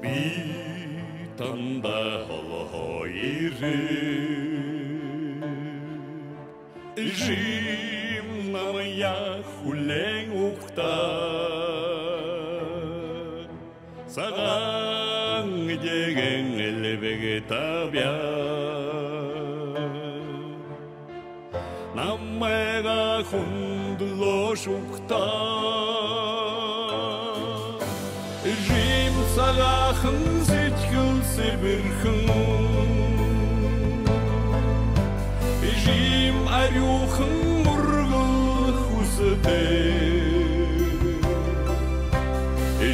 Bitanda holohoiri Jim namaya huleng ukta Sarang degen elvegetabia Namega hundlo shukta Jim sarachın seçkül sebirchın Jim arюхын murgul husete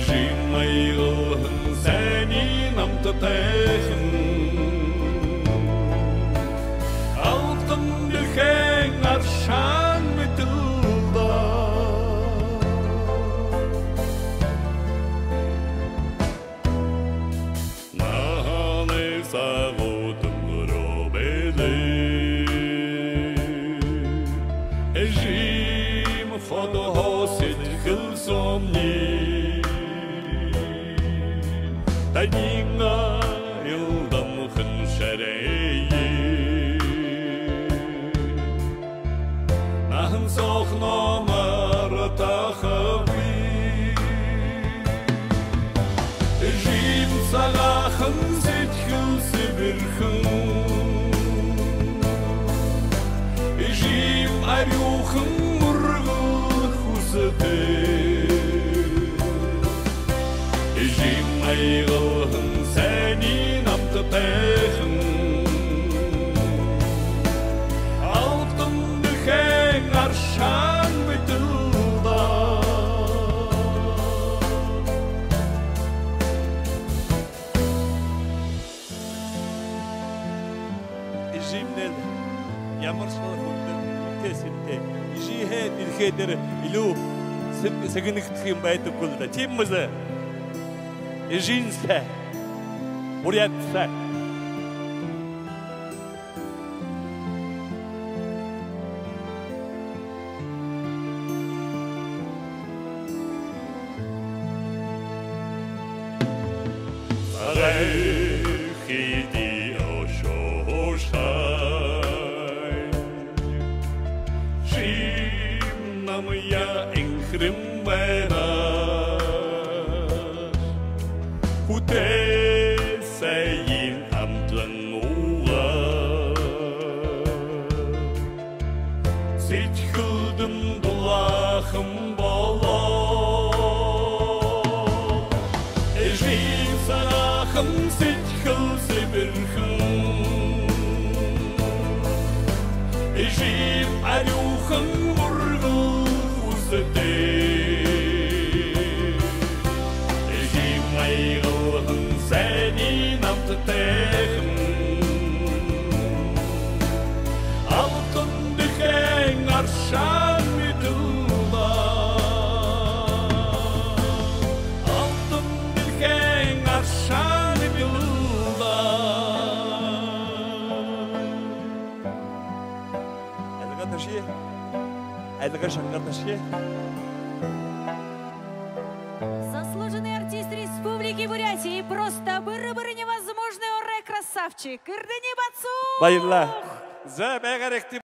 Jim aygılhın seni namtatayhın Altın bilken arşan mitilda Nahane savutun robele Jim fotohosit kılsomni Tadinga yıldam hın şereyi Nahın soğnamar tahavi Jim salahın seçkül sibirhın Jim arюхын murgul husete Jim aygılhın seni namtatayhın Altın bilken arşan bitilda Jim nerede? Yağmur şalakında tesirte. Jihe dilheder ilu seginik tıkım baytı kulda. Timmize. Jinse. Burятsa. Sarayhidi oşoşay Jim namya enkrim benar Hute sayin amtlan uğa Seçkıldım dulahım bala Jim sarahım seçkıl sebirhın Jim arюхын murgul husete Jim aygılhın seni namtatayhın Altın bilken arşan mitilda Altın bilken arşan mitilda Айдага шангарташке. Заслуженный артист Республики Бурятии. Просто быры-быры невозможный оре красавчик. Ирдени Бацу! Байырла. За бәгәректи